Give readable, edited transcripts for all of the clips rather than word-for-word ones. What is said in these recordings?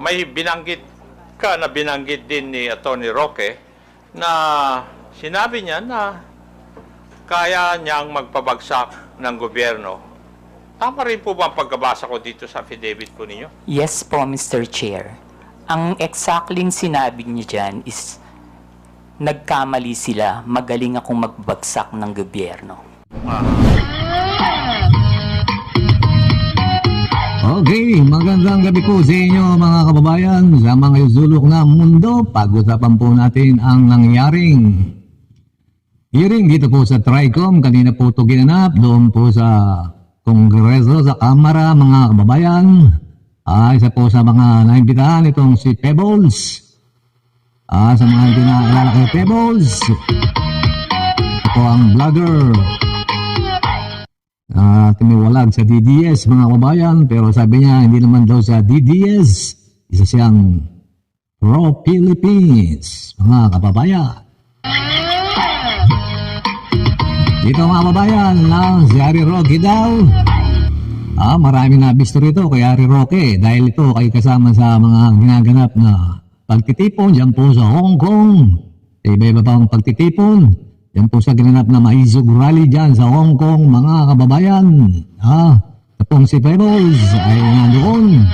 may binanggit din ni Atty. Roque na sinabi niya na kaya niyang magpabagsak ng gobyerno. Tama rin po ba ang pagkabasa ko dito sa affidavit po ninyo? Yes po, Mr. Chair. Ang exactly sinabi niya dyan is nagkamali sila, magaling akong magbagsak ng gobyerno. Okay, magandang gabi po sa inyo mga kababayan sa mga sulok ng mundo. Pag-usapan po natin ang nangyaring hearing dito po sa TRICOM. Kanina po ito ginanap doon po sa Kongreso, sa Kamara, mga kababayan. Isa po sa mga naimbitahan itong si Pebbles. Sa mga hindi nakakilala kay Pebbles, ito ang vlogger. Timiwalag sa DDS mga kababayan, pero sabi niya hindi naman daw sa DDS, isa siyang pro-Philippines mga kababayan. Dito mga kababayan si Harry Roque daw, marami na bisto rito kay Harry Roque dahil ito ay kasama sa mga ginaganap na pagtitipon dyan po sa Hong Kong, iba-iba pang pagtitipon yan po sa ginanap na maizog rally dyan sa Hong Kong mga kababayan. Tapong si Pebbles ay nandoon.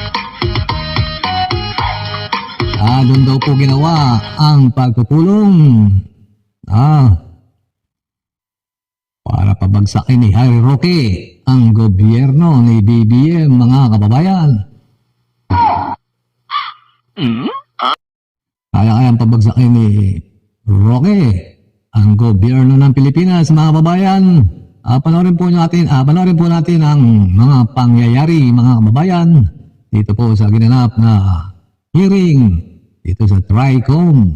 Doon daw po ginawa ang pagpupulong. Para pabagsakin ni Harry Roque ang gobyerno ni BBM mga kababayan. Kaya-kayang pabagsakin ni Roque ang gobyerno ng Pilipinas mga kababayan. Panoorin po natin ang mga pangyayari mga kababayan dito po sa ginanap na hearing dito sa TRICOM.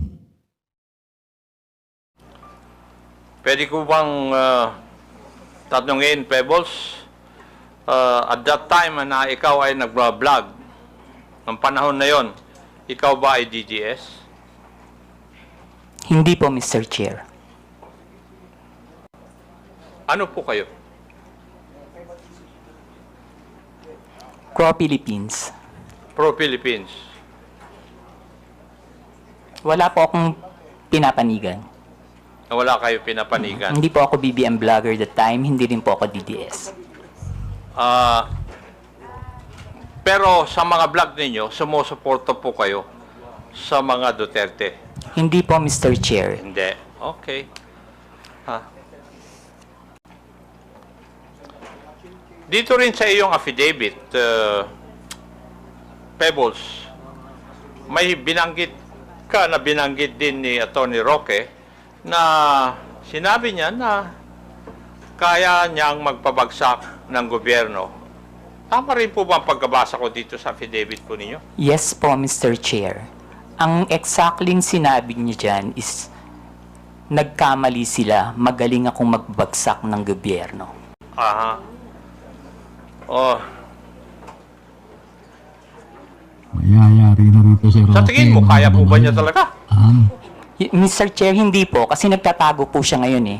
Pwede ko bang tatanungin, Pebbles, at that time na ikaw ay nag-vlog, ng panahon na yon, ikaw ba ay DDS? Hindi po, Mr. Chair. Ano po kayo? Pro-Philippines. Pro-Philippines. Wala po akong pinapanigan. Wala kayo pinapanigan? Hindi po ako BBM vlogger that time, hindi rin po ako DDS. Pero sa mga vlog ninyo, sumusuporto po kayo sa mga Duterte? Hindi po, Mr. Chair. Hindi. Okay. Dito rin sa iyong affidavit, Pebbles, may binanggit din ni Atty. Roque na sinabi niya na kaya niyang magpabagsak ng gobyerno. Tama rin po ba ang pagkabasa ko dito sa affidavit po ninyo? Yes po, Mr. Chair. Ang exactly sinabi niya dyan is nagkamali sila, magaling akong magbagsak ng gobyerno. Mayayari na rito si Roque. Sa tingin mo, kaya po ba niya talaga? Mr. Chair, hindi po, kasi nagtatago po siya ngayon eh.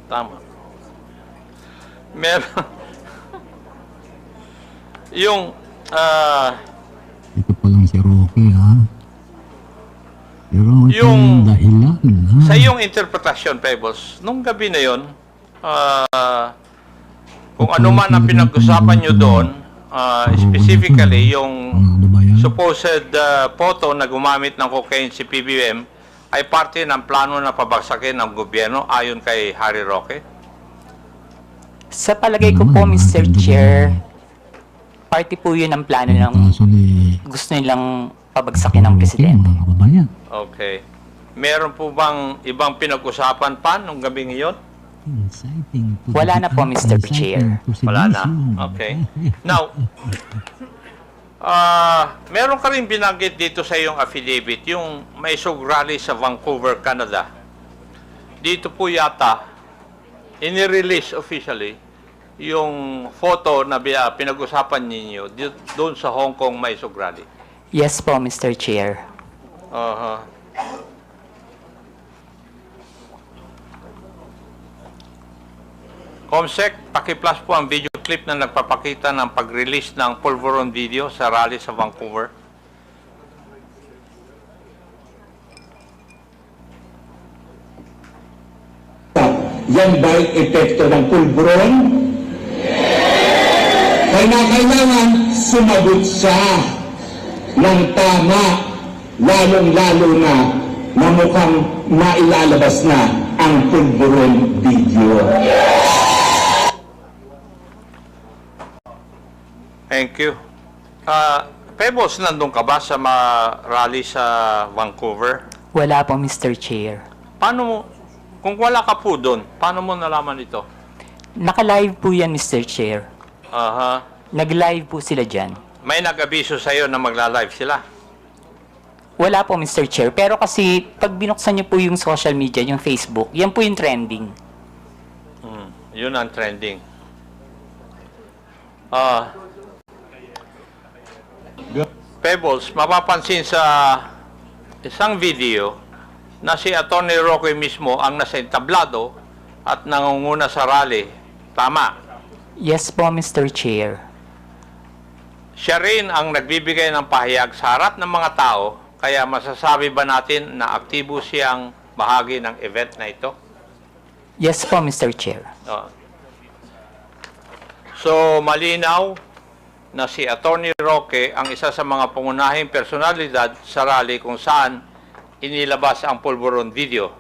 Tama. Meron. Yung, ito pa lang si Roque, Pero ito yung dahilan, sa iyong interpretasyon, Pebbles, nung gabi na yon, kung ano man ang pinag-usapan nyo doon, specifically yung supposed photo na gumamit ng cocaine si PBM ay parte ng plano na pabagsakin ng gobyerno ayon kay Harry Roque? Sa palagay ko po, Mr. Chair, party po yun ang plano ng gusto nilang pabagsakin ng presidente. Okay. Meron po bang ibang pinag-usapan pa nung gabi ngayon? Wala na po, Mr. Chair. Wala na. Okay. Now, meron ka rin binanggit dito sa iyong affidavit, yung may rally sa Vancouver, Canada. Dito po yata, inirelease officially, yung photo na pinag-usapan ninyo doon sa Hong Kong may rally. Yes po, Mr. Chair. Comsec, paki-plus po ang video clip na nagpapakita ng pag-release ng Pulveron video sa rally sa Vancouver. Yan ba'y epekto ng pulburon? Kailangan sumagot siya ng tama, lalong-lalo na mukhang mailalabas na ang pulburon video. Thank you. Pebbles, nandun ka ba sa mga rally sa Vancouver? Wala po, Mr. Chair. Paano mo, kung wala ka po doon, paano mo nalaman ito? Naka-live po yan, Mr. Chair. Aha. Nag-live po sila dyan. May nag-abiso sa'yo na magla-live sila? Wala po, Mr. Chair. Pero kasi, pag binuksan niyo po yung social media, yung Facebook, yan po yung trending. Yun ang trending. Pebbles, mapapansin sa isang video na si Atty. Roque mismo ang nasa entablado at nangunguna sa rally. Tama. Yes po, Mr. Chair. Siya rin ang nagbibigay ng pahayag sa harap ng mga tao, kaya masasabi ba natin na aktibo siyang bahagi ng event na ito? Yes po, Mr. Chair. So, malinaw na si Atty. Roque ang isa sa mga pangunahing personalidad sa rally kung saan inilabas ang Pulveron video.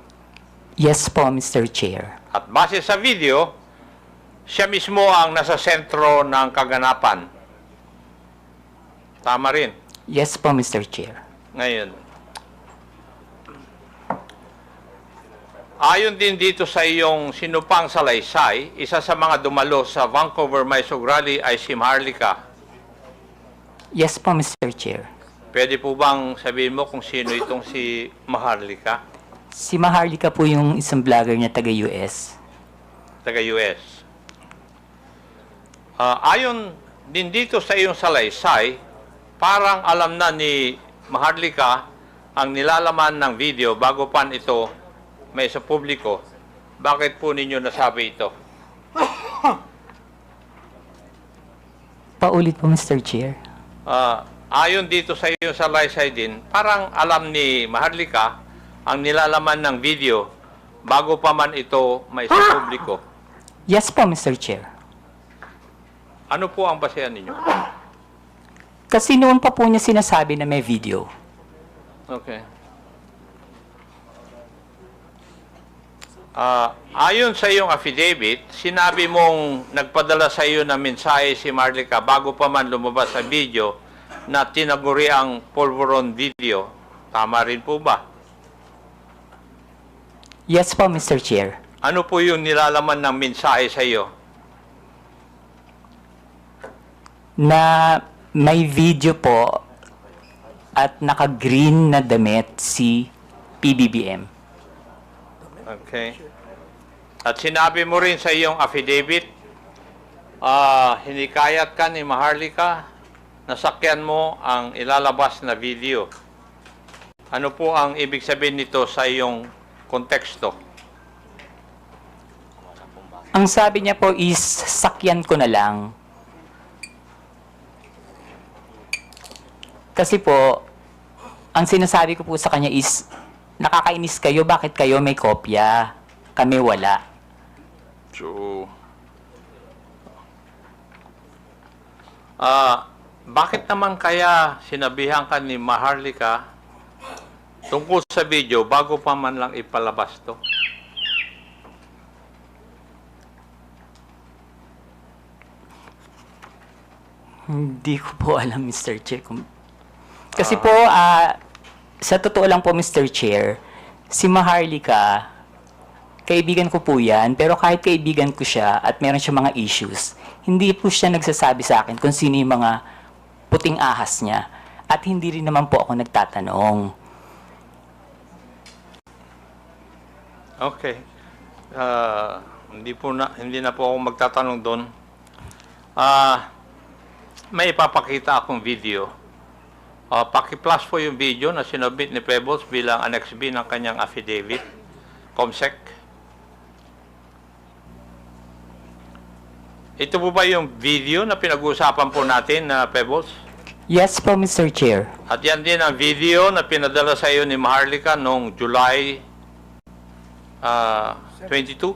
Yes po, Mr. Chair. At base sa video, siya mismo ang nasa sentro ng kaganapan. Tama rin. Yes po, Mr. Chair. Ngayon, ayon din dito sa iyong sinupang salaysay, isa sa mga dumalo sa Vancouver Maisog Rally ay si Maharlika. Yes po, Mr. Chair. Pwede po bang sabihin mo kung sino itong si Maharlika? Si Maharlika po yung isang vlogger niya taga-US. Taga-US. Ayon din dito sa iyong salaysay, parang alam na ni Maharlika ang nilalaman ng video bago pa ito may sa publiko. Bakit po ninyo nasabi ito? Paulit po, Mr. Chair. Ayon dito sa iyong salaysay din, parang alam ni Maharlika ang nilalaman ng video bago pa man ito may sa publiko. Yes po, Mr. Chair. Ano po ang basehan ninyo? Kasi noon pa po niya sinasabi na may video. Okay. Ayon sa iyong affidavit, sinabi mong nagpadala sa iyo ng mensahe si Maharlika bago pa man lumabas sa video na tinaguri ang Pulveron video. Tama rin po ba? Yes po, Mr. Chair. Ano po yung nilalaman ng mensahe sa iyo? Na may video po at naka-green na damit si PBBM. Okay. At sinabi mo rin sa iyong affidavit, hinikayat ka ni Maharlika, nasakyan mo ang ilalabas na video. Ano po ang ibig sabihin nito sa iyong konteksto? Ang sabi niya po is, sakyan ko na lang. Kasi po, ang sinasabi ko po sa kanya is, nakakainis kayo, bakit kayo may kopya? Kami wala. So, bakit naman kaya sinabihan ka ni Maharlika tungkol sa video bago pa man lang ipalabas to? Hindi ko po alam, Mr. Chair. Kasi po, sa totoo lang po, Mr. Chair, si Maharlika, kaibigan ko po yan, pero kahit kaibigan ko siya at meron siya mga issues, hindi po siya nagsasabi sa akin kung sino yung mga puting ahas niya. At hindi rin naman po ako nagtatanong. Okay. Hindi na po ako magtatanong doon. May ipapakita akong video. Paki-plus po yung video na sinubmit ni Pebbles bilang Annex B ng kanyang affidavit. Comsec. Ito po ba yung video na pinag-uusapan po natin na Pebbles? Yes po, Mr. Chair. At yan din ang video na pinadala sa iyo ni Maharlika noong July 22.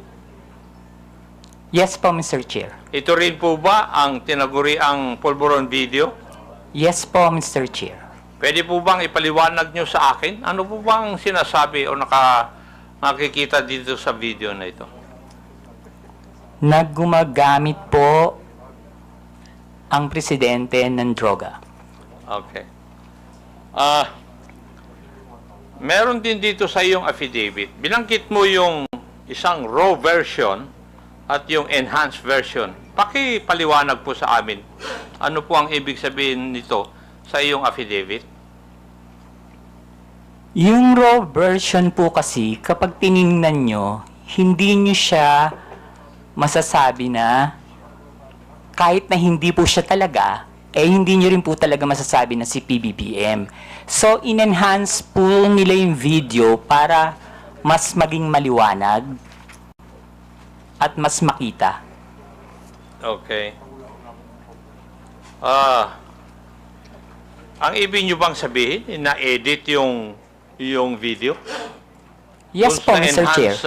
Yes po, Mr. Chair. Ito rin po ba ang tinaguriang pulburon video? Yes po, Mr. Chair. Pwede po bang ipaliwanag nyo sa akin? Ano po bang sinasabi o nakikita dito sa video na ito? Naggumagamit po ang presidente ng droga. Okay. Meron din dito sa iyong affidavit. Binanggit mo yung isang raw version at yung enhanced version. Pakipaliwanag po sa amin. Ano po ang ibig sabihin nito sa iyong affidavit? Yung raw version po kasi, kapag tiningnan nyo, hindi nyo siya masasabi na kahit na hindi po siya talaga, hindi nyo rin po talaga masasabi na si PBBM. So, in-enhance po nila yung video para mas maging maliwanag at mas makita. Okay. Ang ibig nyo bang sabihin, na-edit yung video? Yes po, Dun Mr. sa Chair. enhanced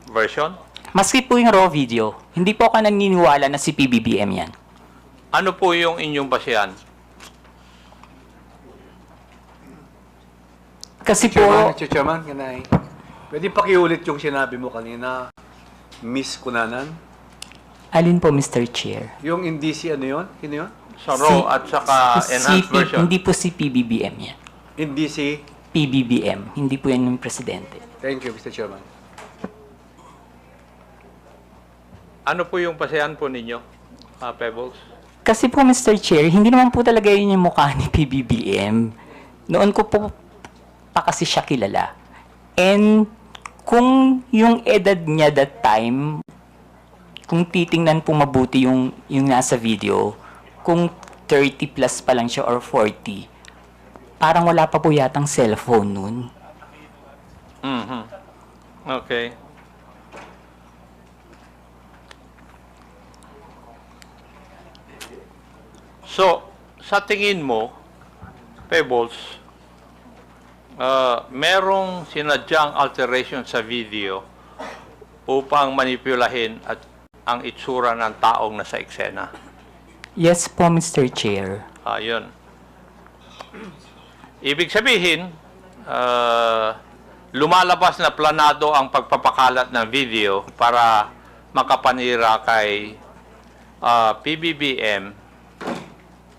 version? Maski po yung raw video, hindi po ako naniniwala na si PBBM yan. Ano po yung inyong basihan? Kasi po, Mr. Chairman, ganay. Pwede pakiulit yung sinabi mo kanina, Miss Kunanan? alin po, Mr. Chair? Yung hindi si ano yun? Sino yun? Sa raw at saka enhanced version? Hindi po si PBBM yan. Hindi si... PBBM, hindi po yan yung presidente. Thank you, Mr. Chairman. Ano po yung basihan po ninyo, Pebbles? Kasi po, Mr. Chair, hindi naman po talaga yun yung mukha ni PBBM. Noon ko po pa kasi siya kilala. And kung yung edad niya that time, kung titingnan po mabuti yung nasa video, kung 30 plus pa lang siya or 40, parang wala pa po yatang cellphone nun. Okay. So, sa tingin mo, Pebbles, merong sinadyang alteration sa video upang manipulahin at ang itsura ng taong nasa eksena. Yes po, Mr. Chair. Ayun. Ibig sabihin, lumalabas na planado ang pagpapakalat ng video para makapanira kay PBBM.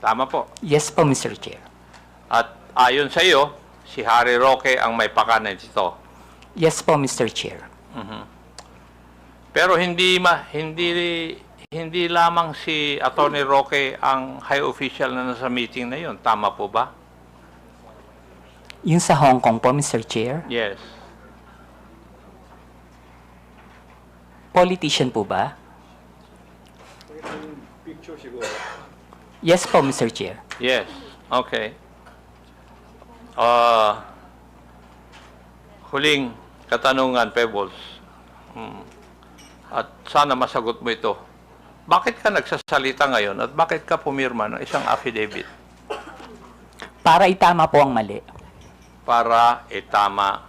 Tama po. Yes po, Mr. Chair. At ayon sa iyo, si Harry Roque ang may pakanan dito. Yes po, Mr. Chair. Pero hindi lamang si Atty. Roque ang high official na nasa meeting na yon. Tama po ba? Yung sa Hong Kong po, Mr. Chair. Yes. Politician po ba? Yes po, Mr. Chair. Yes. Okay. Huling katanungan, Pebbles. At sana masagot mo ito. Bakit ka nagsasalita ngayon at bakit ka pumirma ng isang affidavit? Para itama po ang mali. Para itama.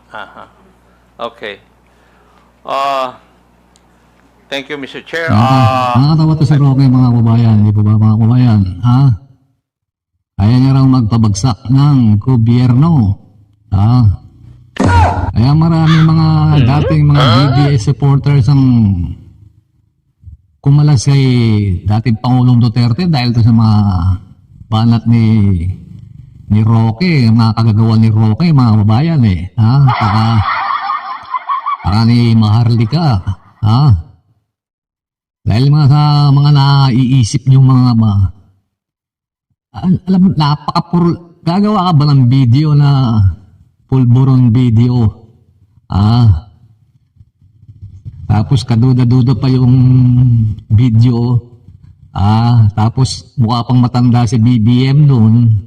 Aha. Okay. Thank you, Mr. Chair. Nakakatawa to si Roque, mga kababayan. Di po ba, mga kababayan? Ha? Kaya niya raw magpabagsak ng gobyerno. Ha? Kaya maraming mga dating mga DDS supporters ang kumalas kay dating Pangulong Duterte dahil to sa mga banat ni Roque, mga kagagawa ni Roque, mga kababayan eh. Ha? Para ni Maharlika. Ha? Dahil sa mga naiisip nyo alam mo, gagawa ka ba ng video na pulburon video? Tapos kaduda-duda pa yung video. Tapos mukha pang matanda si BBM doon.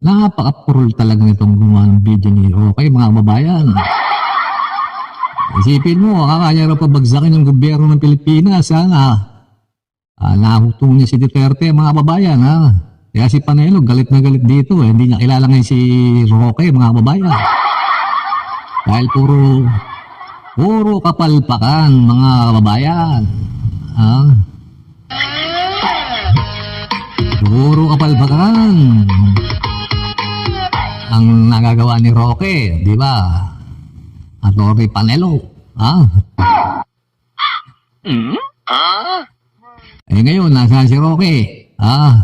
Napaka-purol talaga nitong gumawa ng video ni Roque, mga kababayan. Isipin mo, kaya raw pabagsakin ng gobyerno ng Pilipinas, ha? Nahutong niya si Duterte, mga kababayan, ha? Kaya si Panelo, galit na galit dito, eh. Hindi niya kilala ngayon si Roque, mga kababayan. Dahil puro kapalpakan, mga kababayan. Ha? Puro kapalpakan ang nagagawa ni Roque, di ba? At Roque Panelo, ha? Eh ngayon, nasa si Roque, ha?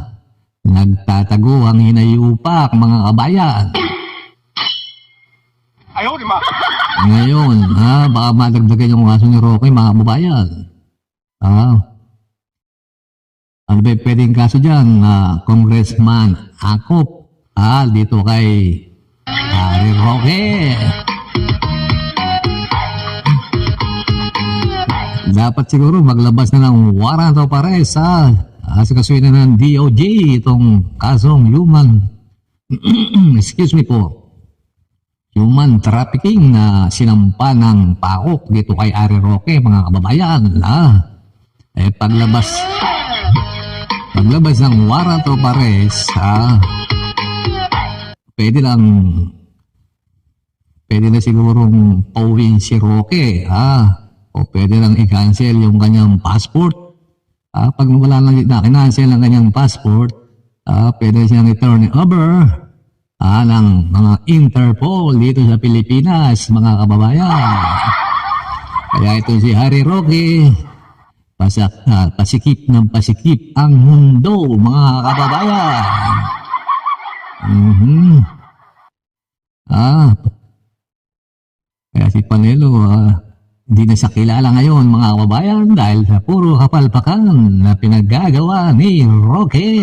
Nagtatago ang hinayupak, mga kabayan. Ngayon, ha? Baka madagdagan yung kaso ni Roque, mga kabayan. Ha? Ano ba pwedeng kaso dyan? Congressman Akop, dito kay Harry Roque. Dapat siguro maglabas na ng warrant of arrest, Asikasuhin na ng DOJ itong kasong excuse me po, human trafficking na sinampa ng PAOK dito kay Harry Roque, mga kababayan, paglabas ng warrant of arrest, pwede na sigurong pauwiin si Roque, o pwede lang i-cancel yung kanyang passport. Pag wala lang na-cancel ang kanyang passport, pwede siyang i-turn over ng mga Interpol dito sa Pilipinas, mga kababayan. Kaya ito si Harry Roque, pasikip ng pasikip ang mundo, mga kababayan. Kaya si Panelo, hindi na siya kilala ngayon, mga kababayan, dahil sa puro kapalpakan na pinaggagawa ni Roque.